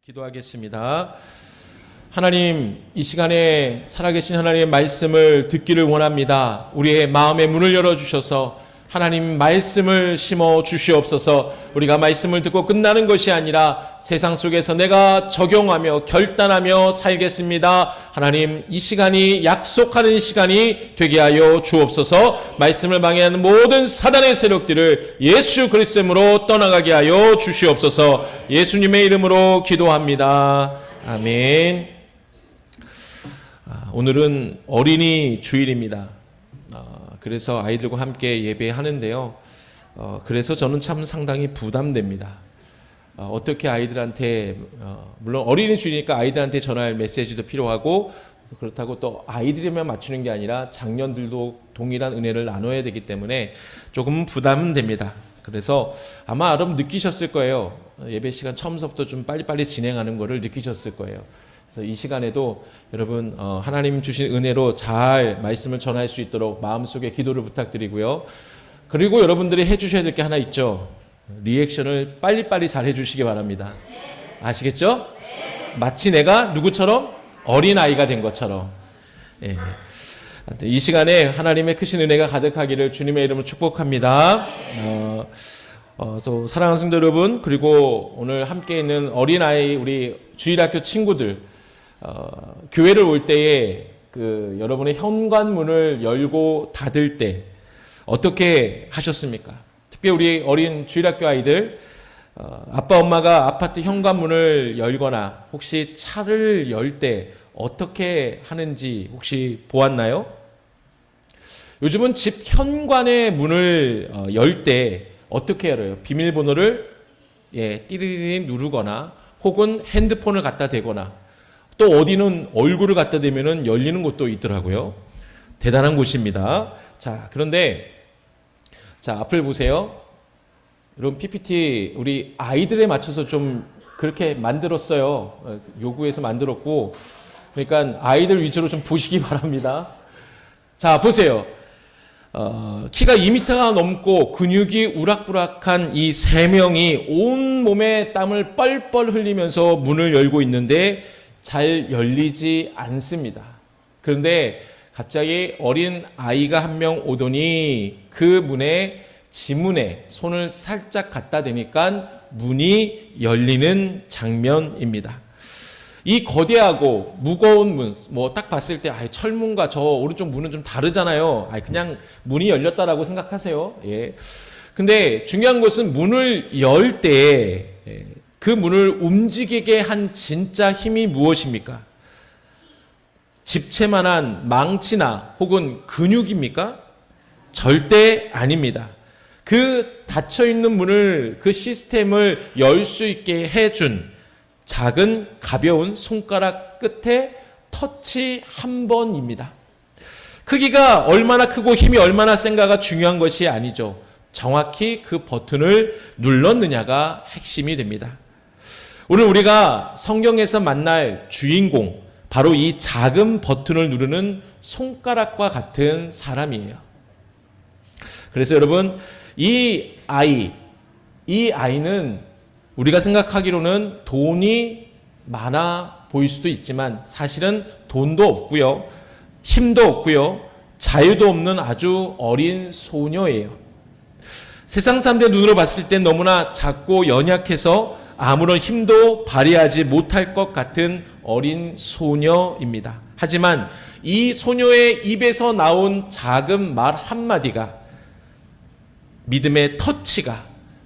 기도하겠습니다. 하나님, 이 시간에 살아계신 하나님의 말씀을 듣기를 원합니다. 우리의 마음의 문을 열어주셔서 하나님 말씀을 심어 주시옵소서. 우리가 말씀을 듣고 끝나는 것이 아니라 세상 속에서 내가 적용하며 결단하며 살겠습니다. 하나님, 이 시간이 약속하는 시간이 되게 하여 주옵소서. 말씀을 방해하는 모든 사단의 세력들을 예수 그리스도의 이름으로 떠나가게 하여 주시옵소서. 예수님의 이름으로 기도합니다. 아멘. 오늘은 어린이 주일입니다. 그래서 아이들과 함께 예배하는데요. 그래서 저는 참 상당히 부담됩니다. 어떻게 아이들한테 물론 어린이 주일이니까 아이들한테 전할 메시지도 필요하고, 그렇다고 또 아이들에만 맞추는 게 아니라 장년들도 동일한 은혜를 나눠야 되기 때문에 조금 부담은 됩니다. 그래서 아마 여러분 느끼셨을 거예요. 예배 시간 처음부터 좀 빨리빨리 진행하는 거를 느끼셨을 거예요. 그래서 이 시간에도 여러분 하나님 주신 은혜로 잘 말씀을 전할 수 있도록 마음속에 기도를 부탁드리고요. 그리고 여러분들이 해주셔야 될 게 하나 있죠. 리액션을 빨리빨리 잘 해주시기 바랍니다. 아시겠죠? 마치 내가 누구처럼? 어린아이가 된 것처럼. 예. 이 시간에 하나님의 크신 은혜가 가득하기를 주님의 이름으로 축복합니다. 사랑하는 성도 여러분, 그리고 오늘 함께 있는 어린아이 우리 주일학교 친구들, 교회를 올 때에 여러분의 현관문을 열고 닫을 때 어떻게 하셨습니까? 특히 우리 어린 주일학교 아이들, 아빠 엄마가 아파트 현관문을 열거나 혹시 차를 열 때 어떻게 하는지 혹시 보았나요? 요즘은 집 현관의 문을 열 때 어떻게 열어요? 비밀번호를 띠리리 누르거나 혹은 핸드폰을 갖다 대거나, 또 어디는 얼굴을 갖다 대면은 열리는 곳도 있더라고요. 대단한 곳입니다. 자, 그런데 앞을 보세요. 여러분 PPT 우리 아이들에 맞춰서 좀 그렇게 만들었어요. 요구해서 만들었고, 그러니까 아이들 위주로 좀 보시기 바랍니다. 자, 보세요. 키가 2m가 넘고 근육이 우락부락한 이 세 명이 온 몸에 땀을 뻘뻘 흘리면서 문을 열고 있는데 잘 열리지 않습니다. 그런데 갑자기 어린 아이가 한 명 오더니 그 문에 지문에 손을 살짝 갖다 대니까 문이 열리는 장면입니다. 이 거대하고 무거운 문, 딱 봤을 때 철문과 저 오른쪽 문은 좀 다르잖아요. 그냥 문이 열렸다라고 생각하세요. 예. 근데 중요한 것은 문을 열 때 그 문을 움직이게 한 진짜 힘이 무엇입니까? 집채만한 망치나 혹은 근육입니까? 절대 아닙니다. 그 닫혀있는 문을, 그 시스템을 열 수 있게 해준 작은 가벼운 손가락 끝에 터치 한 번입니다. 크기가 얼마나 크고 힘이 얼마나 센가가 중요한 것이 아니죠. 정확히 그 버튼을 눌렀느냐가 핵심이 됩니다. 오늘 우리가 성경에서 만날 주인공, 바로 이 작은 버튼을 누르는 손가락과 같은 사람이에요. 그래서 여러분, 이 아이는 우리가 생각하기로는 돈이 많아 보일 수도 있지만 사실은 돈도 없고요, 힘도 없고요, 자유도 없는 아주 어린 소녀예요. 세상 사람들의 눈으로 봤을 땐 너무나 작고 연약해서 아무런 힘도 발휘하지 못할 것 같은 어린 소녀입니다. 하지만 이 소녀의 입에서 나온 작은 말 한마디가, 믿음의 터치가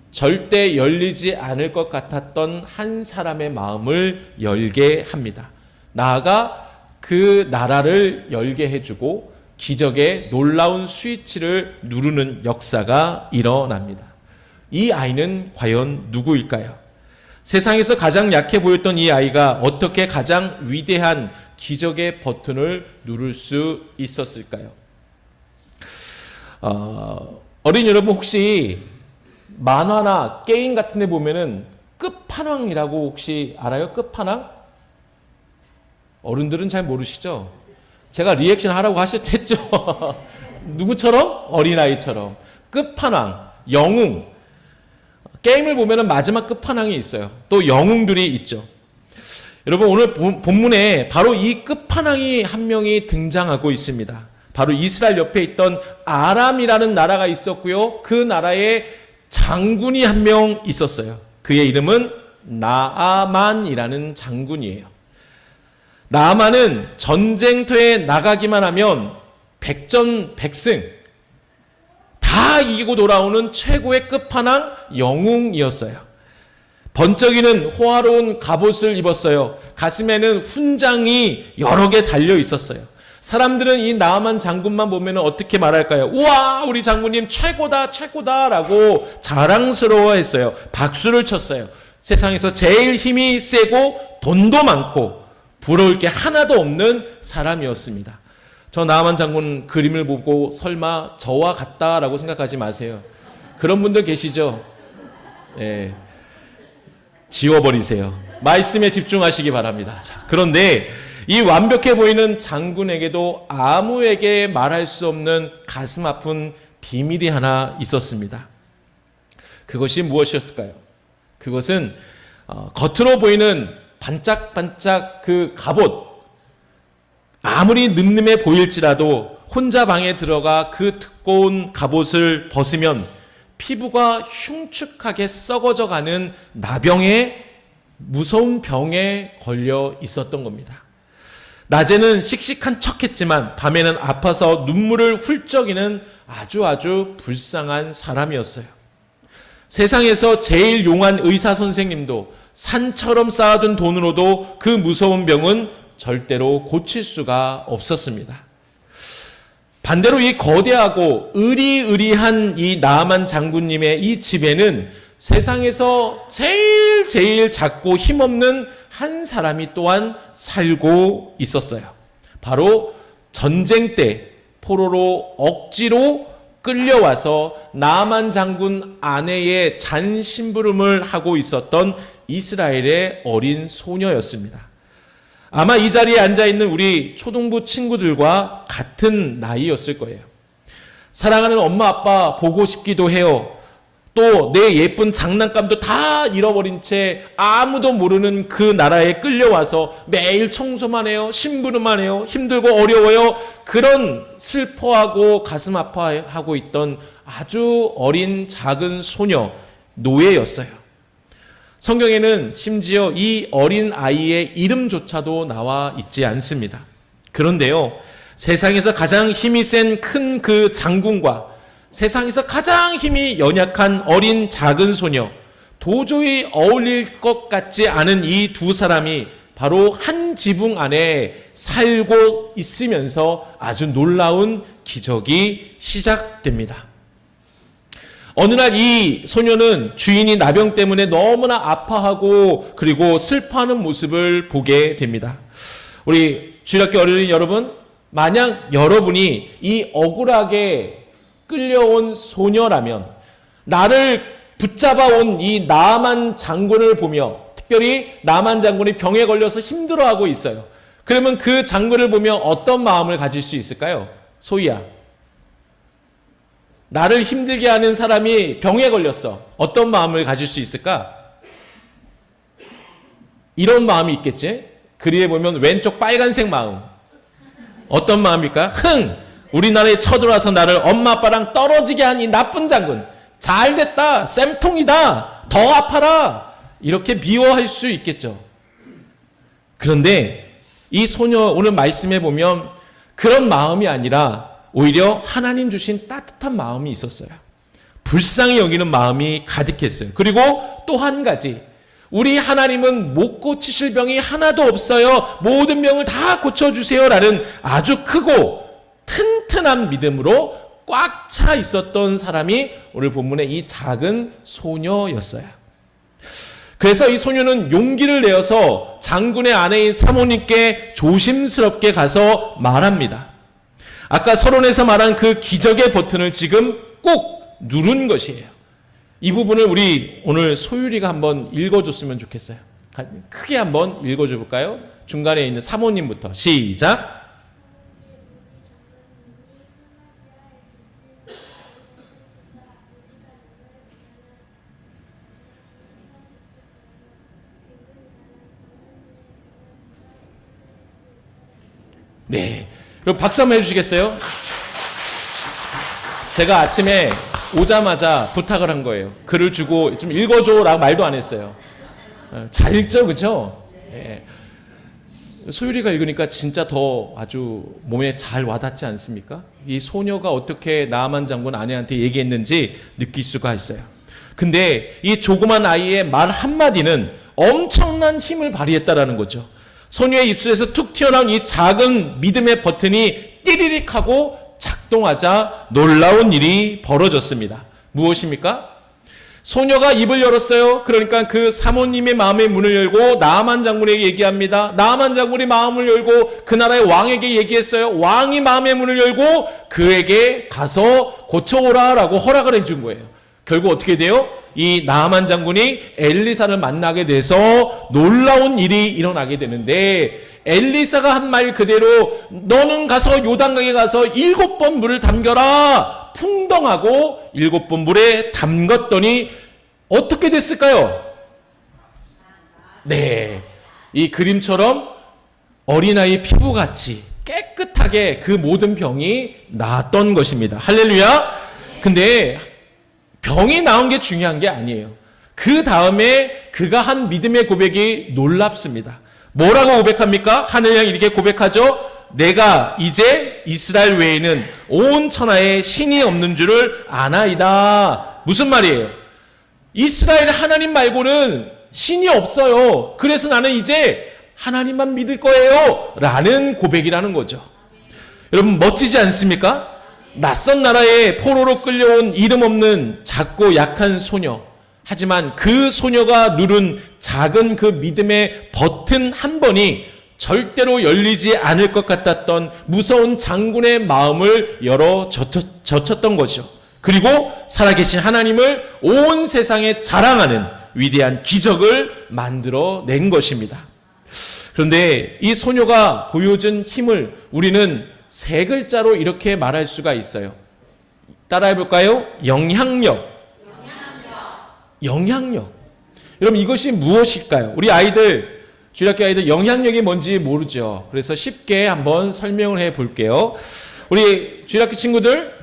절대 열리지 않을 것 같았던 한 사람의 마음을 열게 합니다. 나아가 그 나라를 열게 해주고 기적의 놀라운 스위치를 누르는 역사가 일어납니다. 이 아이는 과연 누구일까요? 세상에서 가장 약해 보였던 이 아이가 어떻게 가장 위대한 기적의 버튼을 누를 수 있었을까요? 어린 여러분, 혹시 만화나 게임 같은 데 보면은 끝판왕이라고 혹시 알아요? 끝판왕? 어른들은 잘 모르시죠? 제가 리액션 하라고 하셨댔죠? 누구처럼? 어린아이처럼. 끝판왕, 영웅. 게임을 보면 마지막 끝판왕이 있어요. 또 영웅들이 있죠. 여러분 오늘 본문에 바로 이 끝판왕이 한 명이 등장하고 있습니다. 바로 이스라엘 옆에 있던 아람이라는 나라가 있었고요. 그 나라에 장군이 한 명 있었어요. 그의 이름은 나아만이라는 장군이에요. 나아만은 전쟁터에 나가기만 하면 백전백승 다 이기고 돌아오는 최고의 끝판왕 영웅이었어요. 번쩍이는 호화로운 갑옷을 입었어요. 가슴에는 훈장이 여러 개 달려 있었어요. 사람들은 이 나아만 장군만 보면 어떻게 말할까요? 우와, 우리 장군님 최고다, 최고다 라고 자랑스러워했어요. 박수를 쳤어요. 세상에서 제일 힘이 세고 돈도 많고 부러울 게 하나도 없는 사람이었습니다. 저 나아만 장군 그림을 보고 설마 저와 같다라고 생각하지 마세요. 그런 분들 계시죠? 예. 지워버리세요. 말씀에 집중하시기 바랍니다. 자, 그런데 이 완벽해 보이는 장군에게도 아무에게 말할 수 없는 가슴 아픈 비밀이 하나 있었습니다. 그것이 무엇이었을까요? 그것은 겉으로 보이는 반짝반짝 그 갑옷, 아무리 늠름해 보일지라도 혼자 방에 들어가 그 두꺼운 갑옷을 벗으면 피부가 흉측하게 썩어져 가는 나병에 무서운 병에 걸려 있었던 겁니다. 낮에는 씩씩한 척했지만 밤에는 아파서 눈물을 훌쩍이는 아주 불쌍한 사람이었어요. 세상에서 제일 용한 의사 선생님도 산처럼 쌓아둔 돈으로도 그 무서운 병은 절대로 고칠 수가 없었습니다. 반대로 이 거대하고 의리의리한 이 나아만 장군님의 이 집에는 세상에서 제일 작고 힘없는 한 사람이 또한 살고 있었어요. 바로 전쟁 때 포로로 억지로 끌려와서 나아만 장군 아내의 잔심부름을 하고 있었던 이스라엘의 어린 소녀였습니다. 아마 이 자리에 앉아있는 우리 초등부 친구들과 같은 나이였을 거예요. 사랑하는 엄마 아빠 보고 싶기도 해요. 또 내 예쁜 장난감도 다 잃어버린 채 아무도 모르는 그 나라에 끌려와서 매일 청소만 해요. 심부름만 해요. 힘들고 어려워요. 그런 슬퍼하고 가슴 아파하고 있던 아주 어린 작은 소녀, 노예였어요. 성경에는 심지어 이 어린 아이의 이름조차도 나와 있지 않습니다. 그런데요, 세상에서 가장 힘이 센 큰 그 장군과 세상에서 가장 힘이 연약한 어린 작은 소녀, 도저히 어울릴 것 같지 않은 이 두 사람이 바로 한 지붕 안에 살고 있으면서 아주 놀라운 기적이 시작됩니다. 어느 날 이 소녀는 주인이 나병 때문에 너무나 아파하고 그리고 슬퍼하는 모습을 보게 됩니다. 우리 주일학교 어린이 여러분, 만약 여러분이 이 억울하게 끌려온 소녀라면, 나를 붙잡아온 이 나아만 장군을 보며, 특별히 나아만 장군이 병에 걸려서 힘들어하고 있어요. 그러면 그 장군을 보며 어떤 마음을 가질 수 있을까요? 소희야, 나를 힘들게 하는 사람이 병에 걸렸어. 어떤 마음을 가질 수 있을까? 이런 마음이 있겠지? 그리에 보면 왼쪽 빨간색 마음. 어떤 마음일까? 우리나라에 쳐들어와서 나를 엄마 아빠랑 떨어지게 한 이 나쁜 장군. 잘됐다. 쌤통이다. 더 아파라. 이렇게 미워할 수 있겠죠. 그런데 이 소녀 오늘 말씀해 보면 그런 마음이 아니라 오히려 하나님 주신 따뜻한 마음이 있었어요. 불쌍히 여기는 마음이 가득했어요. 그리고 또 한 가지, 우리 하나님은 못 고치실 병이 하나도 없어요. 모든 병을 다 고쳐주세요 라는 아주 크고 튼튼한 믿음으로 꽉 차 있었던 사람이 오늘 본문의 이 작은 소녀였어요. 그래서 이 소녀는 용기를 내어서 장군의 아내인 사모님께 조심스럽게 가서 말합니다. 아까 서론에서 말한 그 기적의 버튼을 지금 꼭 누른 것이에요. 이 부분을 우리 오늘 소율이가 한번 읽어줬으면 좋겠어요. 크게 한번 읽어줘 볼까요? 중간에 있는 사모님부터 시작. 네. 그럼 박수 한번 해주시겠어요? 제가 아침에 오자마자 부탁을 한 거예요. 글을 주고 좀 읽어줘라고 말도 안 했어요. 잘 읽죠, 그렇죠? 네. 소율이가 읽으니까 진짜 더 아주 몸에 잘 와닿지 않습니까? 이 소녀가 어떻게 나아만 장군 아내한테 얘기했는지 느낄 수가 있어요. 근데 이 조그만 아이의 말 한마디는 엄청난 힘을 발휘했다라는 거죠. 소녀의 입술에서 툭 튀어나온 이 작은 믿음의 버튼이 띠리릭 하고 작동하자 놀라운 일이 벌어졌습니다. 무엇입니까? 소녀가 입을 열었어요. 그러니까 그 사모님의 마음의 문을 열고 나아만 장군에게 얘기합니다. 나아만 장군이 마음을 열고 그 나라의 왕에게 얘기했어요. 왕이 마음의 문을 열고 그에게 가서 고쳐오라라고 허락을 해준 거예요. 결국 어떻게 돼요? 이 나아만 장군이 엘리사를 만나게 돼서 놀라운 일이 일어나게 되는데, 엘리사가 한 말 그대로 너는 가서 요단강에 가서 7번 물을 담겨라. 풍덩하고 7번 물에 담갔더니 어떻게 됐을까요? 네, 이 그림처럼 어린아이 피부같이 깨끗하게 그 모든 병이 나았던 것입니다. 할렐루야. 근데 병이 나은 게 중요한 게 아니에요. 그 다음에 그가 한 믿음의 고백이 놀랍습니다. 뭐라고 고백합니까? 하늘 향 이렇게 고백하죠. 내가 이제 이스라엘 외에는 온 천하에 신이 없는 줄을 아나이다. 무슨 말이에요? 이스라엘 하나님 말고는 신이 없어요. 그래서 나는 이제 하나님만 믿을 거예요. 라는 고백이라는 거죠. 여러분 멋지지 않습니까? 낯선 나라에 포로로 끌려온 이름 없는 작고 약한 소녀. 하지만 그 소녀가 누른 작은 그 믿음의 버튼 한 번이 절대로 열리지 않을 것 같았던 무서운 장군의 마음을 열어 젖혔던 것이죠. 그리고 살아계신 하나님을 온 세상에 자랑하는 위대한 기적을 만들어낸 것입니다. 그런데 이 소녀가 보여준 힘을 우리는 3글자로 이렇게 말할 수가 있어요. 따라해 볼까요? 영향력. 영향력. 여러분 이것이 무엇일까요? 우리 아이들, 주일학교 아이들 영향력이 뭔지 모르죠. 그래서 쉽게 한번 설명을 해 볼게요. 우리 주일학교 친구들,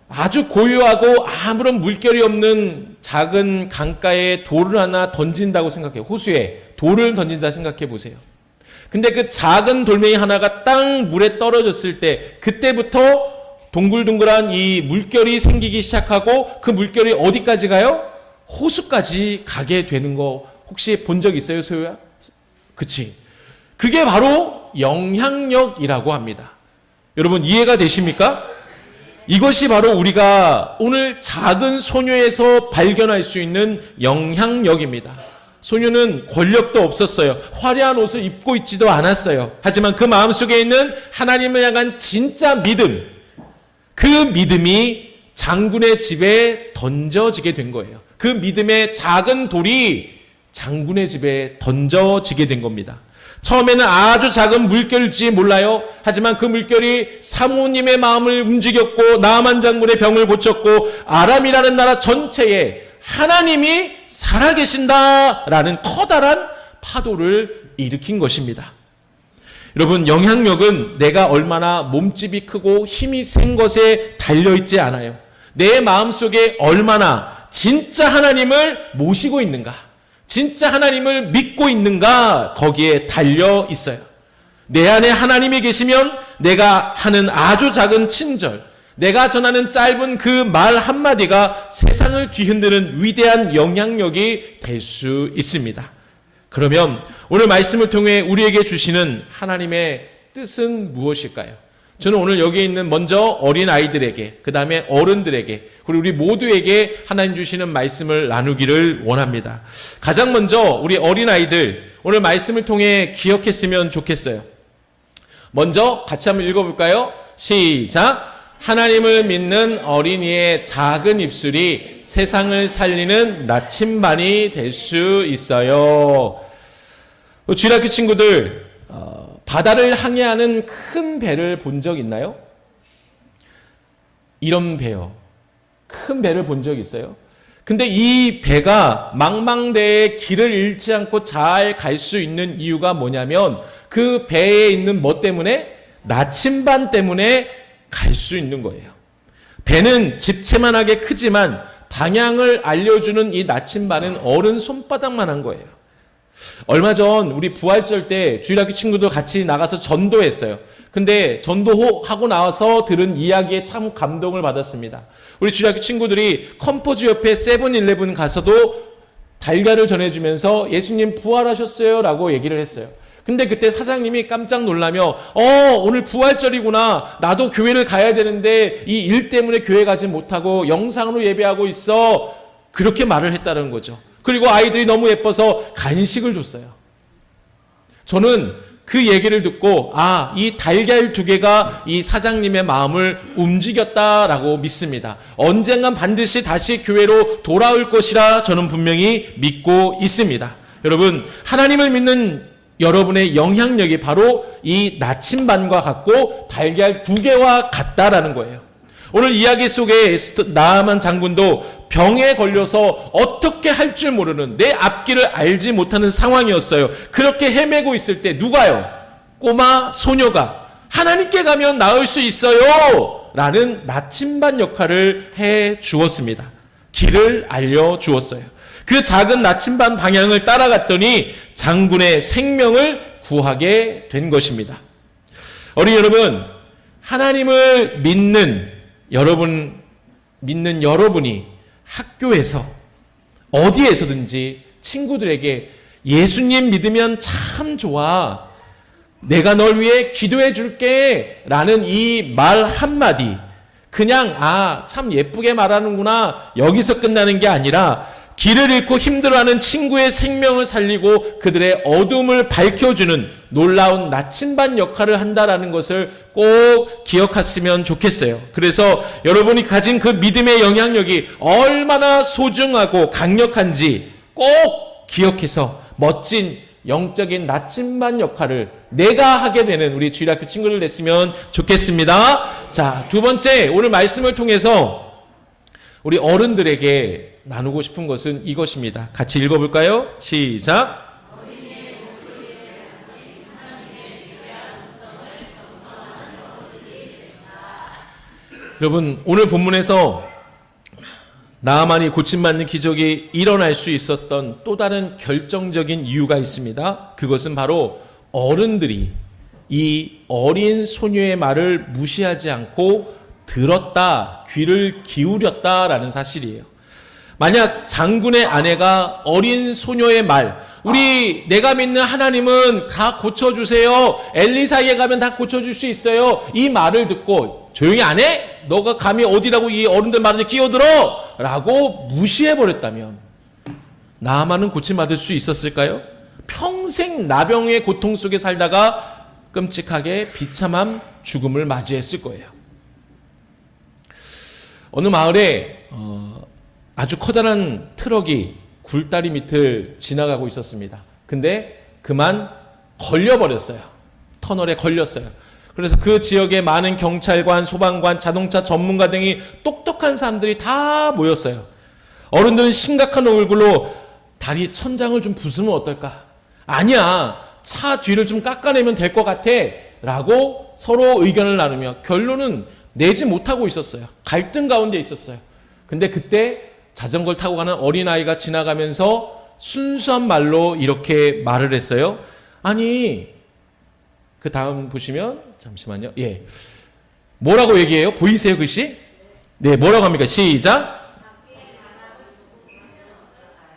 아주 고요하고 아무런 물결이 없는 작은 강가에 돌을 하나 던진다고 생각해요. 호수에 돌을 던진다 생각해 보세요. 근데 그 작은 돌멩이 하나가 딱 물에 떨어졌을 때 그때부터 동글동글한 이 물결이 생기기 시작하고 그 물결이 어디까지 가요? 호수까지 가게 되는 거 혹시 본 적 있어요, 소유야? 그치? 그게 바로 영향력이라고 합니다. 여러분 이해가 되십니까? 이것이 바로 우리가 오늘 작은 소녀에서 발견할 수 있는 영향력입니다. 소녀는 권력도 없었어요. 화려한 옷을 입고 있지도 않았어요. 하지만 그 마음속에 있는 하나님을 향한 진짜 믿음, 그 믿음이 장군의 집에 던져지게 된 거예요. 그 믿음의 작은 돌이 장군의 집에 던져지게 된 겁니다. 처음에는 아주 작은 물결일지 몰라요. 하지만 그 물결이 사모님의 마음을 움직였고 나아만 장군의 병을 고쳤고 아람이라는 나라 전체에 하나님이 살아계신다라는 커다란 파도를 일으킨 것입니다. 여러분 영향력은 내가 얼마나 몸집이 크고 힘이 센 것에 달려있지 않아요. 내 마음속에 얼마나 진짜 하나님을 모시고 있는가, 진짜 하나님을 믿고 있는가, 거기에 달려 있어요. 내 안에 하나님이 계시면 내가 하는 아주 작은 친절, 내가 전하는 짧은 그 말 한마디가 세상을 뒤흔드는 위대한 영향력이 될 수 있습니다. 그러면 오늘 말씀을 통해 우리에게 주시는 하나님의 뜻은 무엇일까요? 저는 오늘 여기 있는 먼저 어린 아이들에게, 그 다음에 어른들에게, 그리고 우리 모두에게 하나님 주시는 말씀을 나누기를 원합니다. 가장 먼저 우리 어린 아이들 오늘 말씀을 통해 기억했으면 좋겠어요. 먼저 같이 한번 읽어볼까요? 시작. 하나님을 믿는 어린이의 작은 입술이 세상을 살리는 나침반이 될 수 있어요. 주일학교 친구들, 바다를 항해하는 큰 배를 본 적 있나요? 이런 배요. 큰 배를 본 적 있어요? 근데 이 배가 망망대해 길을 잃지 않고 잘 갈 수 있는 이유가 뭐냐면 그 배에 있는 뭐 때문에? 나침반 때문에 갈 수 있는 거예요. 배는 집채만하게 크지만 방향을 알려주는 이 나침반은 어른 손바닥만한 거예요. 얼마 전 우리 부활절 때 주일학교 친구들 같이 나가서 전도했어요. 근데 전도하고 나와서 들은 이야기에 참 감동을 받았습니다. 우리 주일학교 친구들이 컴포즈 옆에 세븐일레븐 가서도 달걀을 전해주면서 예수님 부활하셨어요 라고 얘기를 했어요. 근데 그때 사장님이 깜짝 놀라며 오늘 부활절이구나. 나도 교회를 가야 되는데 이 일 때문에 교회 가지 못하고 영상으로 예배하고 있어. 그렇게 말을 했다는 거죠. 그리고 아이들이 너무 예뻐서 간식을 줬어요. 저는 그 얘기를 듣고 이 달걀 2개가 이 사장님의 마음을 움직였다라고 믿습니다. 언젠간 반드시 다시 교회로 돌아올 것이라 저는 분명히 믿고 있습니다. 여러분, 하나님을 믿는 여러분의 영향력이 바로 이 나침반과 같고 달걀 2개와 같다라는 거예요. 오늘 이야기 속에 나아만 장군도 병에 걸려서 어떻게 할 줄 모르는, 내 앞길을 알지 못하는 상황이었어요. 그렇게 헤매고 있을 때 누가요? 꼬마 소녀가 하나님께 가면 나을 수 있어요 라는 나침반 역할을 해 주었습니다. 길을 알려 주었어요. 그 작은 나침반 방향을 따라갔더니 장군의 생명을 구하게 된 것입니다. 어린이 여러분, 하나님을 믿는 여러분이 학교에서 어디에서든지 친구들에게 예수님 믿으면 참 좋아, 내가 널 위해 기도해 줄게 라는 이 말 한마디, 그냥 참 예쁘게 말하는구나 여기서 끝나는 게 아니라 길을 잃고 힘들어하는 친구의 생명을 살리고 그들의 어둠을 밝혀주는 놀라운 나침반 역할을 한다라는 것을 꼭 기억했으면 좋겠어요. 그래서 여러분이 가진 그 믿음의 영향력이 얼마나 소중하고 강력한지 꼭 기억해서 멋진 영적인 나침반 역할을 내가 하게 되는 우리 주일학교 친구들 됐으면 좋겠습니다. 자, 2번째, 오늘 말씀을 통해서 우리 어른들에게 나누고 싶은 것은 이것입니다. 같이 읽어볼까요? 시작. 여러분, 오늘 본문에서 나아만이 고침받는 기적이 일어날 수 있었던 또 다른 결정적인 이유가 있습니다. 그것은 바로 어른들이 이 어린 소녀의 말을 무시하지 않고 들었다, 귀를 기울였다라는 사실이에요. 만약 장군의 아내가 어린 소녀의 말, 내가 믿는 하나님은 다 고쳐주세요, 엘리사에 가면 다 고쳐줄 수 있어요, 이 말을 듣고 조용히 안 해? 너가 감히 어디라고 이 어른들 말에 끼어들어? 라고 무시해버렸다면 나아만은 고침받을 수 있었을까요? 평생 나병의 고통 속에 살다가 끔찍하게 비참한 죽음을 맞이했을 거예요. 어느 마을에 아주 커다란 트럭이 굴다리 밑을 지나가고 있었습니다. 근데 그만 걸려버렸어요. 터널에 걸렸어요. 그래서 그 지역에 많은 경찰관, 소방관, 자동차 전문가 등이 똑똑한 사람들이 다 모였어요. 어른들은 심각한 얼굴로 다리 천장을 좀 부수면 어떨까? 아니야, 차 뒤를 좀 깎아내면 될 것 같아 라고 서로 의견을 나누며 결론은 내지 못하고 있었어요. 갈등 가운데 있었어요. 근데 그때 자전거를 타고 가는 어린아이가 지나가면서 순수한 말로 이렇게 말을 했어요. 아니, 그 다음 보시면, 잠시만요. 예. 뭐라고 얘기해요? 보이세요, 글씨? 네, 뭐라고 합니까? 시작.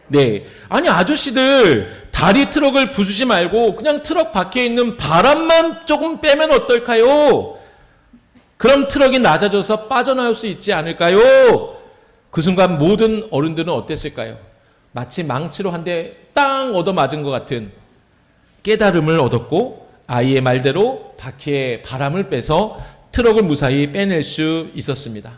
네. 아니, 아저씨들, 다리 트럭을 부수지 말고 그냥 트럭 밖에 있는 바람만 조금 빼면 어떨까요? 그럼 트럭이 낮아져서 빠져나올 수 있지 않을까요? 그 순간 모든 어른들은 어땠을까요? 마치 망치로 한 대 땅 얻어맞은 것 같은 깨달음을 얻었고 아이의 말대로 바퀴에 바람을 빼서 트럭을 무사히 빼낼 수 있었습니다.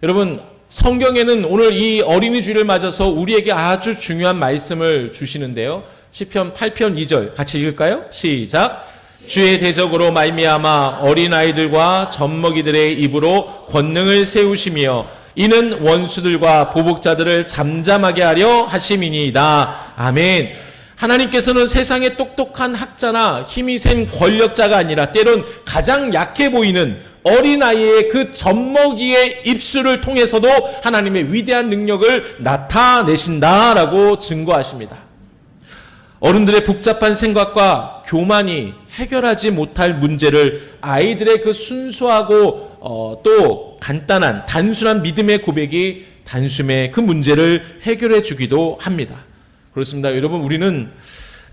여러분, 성경에는 오늘 이 어린이 주일을 맞아서 우리에게 아주 중요한 말씀을 주시는데요. 시편 8편 2절 같이 읽을까요? 시작. 주의 대적으로 말미암아 어린아이들과 젖먹이들의 입으로 권능을 세우시며 이는 원수들과 보복자들을 잠잠하게 하려 하심이니이다. 아멘. 하나님께서는 세상의 똑똑한 학자나 힘이 센 권력자가 아니라 때론 가장 약해 보이는 어린아이의 그 젖먹이의 입술을 통해서도 하나님의 위대한 능력을 나타내신다라고 증거하십니다. 어른들의 복잡한 생각과 교만이 해결하지 못할 문제를 아이들의 그 순수하고 또 간단한 단순한 믿음의 고백이 단숨에 그 문제를 해결해 주기도 합니다. 그렇습니다. 여러분, 우리는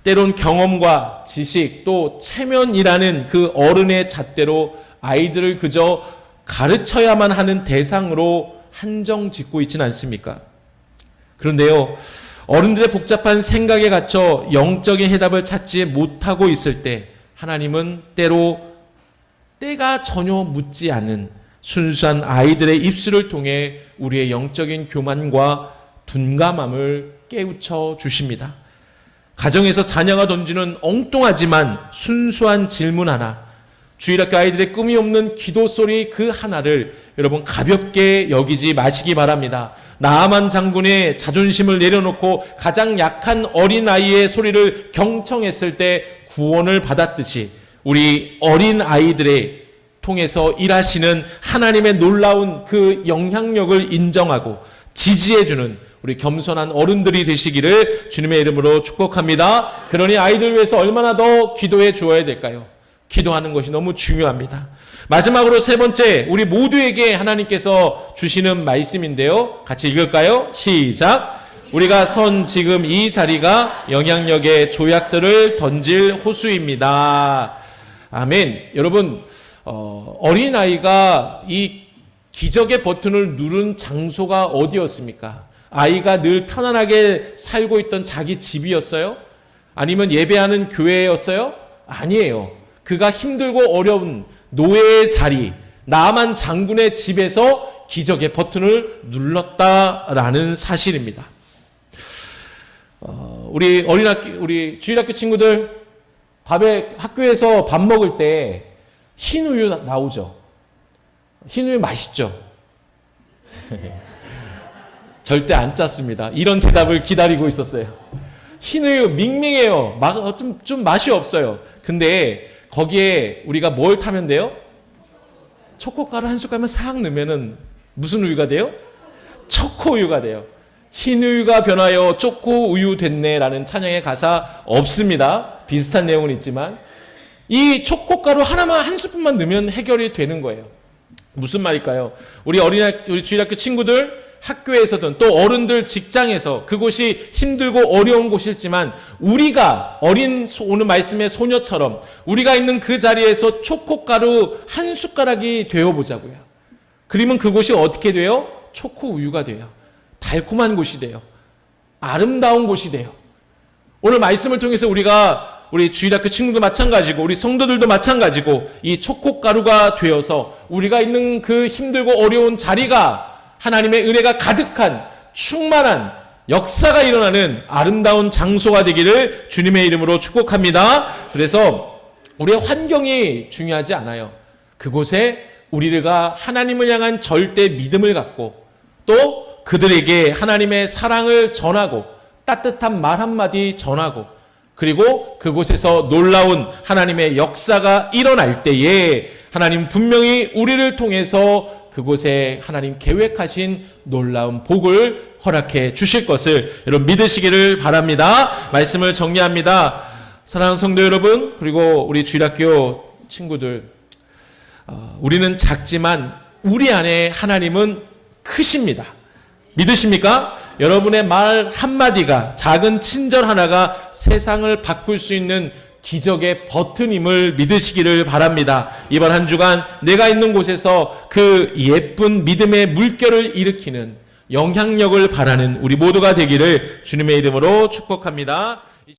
때론 경험과 지식 또 체면이라는 그 어른의 잣대로 아이들을 그저 가르쳐야만 하는 대상으로 한정 짓고 있지는 않습니까? 그런데요, 어른들의 복잡한 생각에 갇혀 영적인 해답을 찾지 못하고 있을 때 하나님은 때로 때가 전혀 묻지 않은 순수한 아이들의 입술을 통해 우리의 영적인 교만과 둔감함을 깨우쳐 주십니다. 가정에서 자녀가 던지는 엉뚱하지만 순수한 질문 하나, 주일학교 아이들의 꿈이 없는 기도 소리 그 하나를 여러분 가볍게 여기지 마시기 바랍니다. 나아만 장군의 자존심을 내려놓고 가장 약한 어린아이의 소리를 경청했을 때 구원을 받았듯이 우리 어린아이들의 통해서 일하시는 하나님의 놀라운 그 영향력을 인정하고 지지해주는 우리 겸손한 어른들이 되시기를 주님의 이름으로 축복합니다. 그러니 아이들 위해서 얼마나 더 기도해 주어야 될까요? 기도하는 것이 너무 중요합니다. 마지막으로 세 번째, 우리 모두에게 하나님께서 주시는 말씀인데요. 같이 읽을까요? 시작. 우리가 선 지금 이 자리가 영향력의 조약들을 던질 호수입니다. 아멘. 여러분, 어린아이가 이 기적의 버튼을 누른 장소가 어디였습니까? 아이가 늘 편안하게 살고 있던 자기 집이었어요? 아니면 예배하는 교회였어요? 아니에요. 그가 힘들고 어려운 노예의 자리, 나아만 장군의 집에서 기적의 버튼을 눌렀다라는 사실입니다. 우리 주일학교 친구들 학교에서 밥 먹을 때 흰 우유 나오죠. 흰 우유 맛있죠. 절대 안 짰습니다. 이런 대답을 기다리고 있었어요. 흰 우유 밍밍해요. 좀 맛이 없어요. 근데 거기에 우리가 뭘 타면 돼요? 초코가루 한 숟갈만 싹 넣으면은 무슨 우유가 돼요? 초코 우유가 돼요. 흰 우유가 변하여 초코 우유 됐네라는 찬양의 가사 없습니다. 비슷한 내용은 있지만 이 초코가루 하나만 한 스푼만 넣으면 해결이 되는 거예요. 무슨 말일까요? 우리 주일학교 친구들 학교에서든 또 어른들 직장에서 그곳이 힘들고 어려운 곳일지만 우리가 오늘 말씀의 소녀처럼 우리가 있는 그 자리에서 초코가루 한 숟가락이 되어보자고요. 그러면 그곳이 어떻게 돼요? 초코 우유가 돼요. 달콤한 곳이 돼요. 아름다운 곳이 돼요. 오늘 말씀을 통해서 우리 주일학교 친구도 마찬가지고 우리 성도들도 마찬가지고 이 초코가루가 되어서 우리가 있는 그 힘들고 어려운 자리가 하나님의 은혜가 가득한 충만한 역사가 일어나는 아름다운 장소가 되기를 주님의 이름으로 축복합니다. 그래서 우리의 환경이 중요하지 않아요. 그곳에 우리가 하나님을 향한 절대 믿음을 갖고 또 그들에게 하나님의 사랑을 전하고 따뜻한 말 한마디 전하고 그리고 그곳에서 놀라운 하나님의 역사가 일어날 때에 하나님 분명히 우리를 통해서 그곳에 하나님 계획하신 놀라운 복을 허락해 주실 것을 여러분 믿으시기를 바랍니다. 말씀을 정리합니다. 사랑하는 성도 여러분, 그리고 우리 주일학교 친구들, 우리는 작지만 우리 안에 하나님은 크십니다. 믿으십니까? 여러분의 말 한마디가, 작은 친절 하나가 세상을 바꿀 수 있는 기적의 버튼임을 믿으시기를 바랍니다. 이번 한 주간 내가 있는 곳에서 그 예쁜 믿음의 물결을 일으키는 영향력을 바라는 우리 모두가 되기를 주님의 이름으로 축복합니다.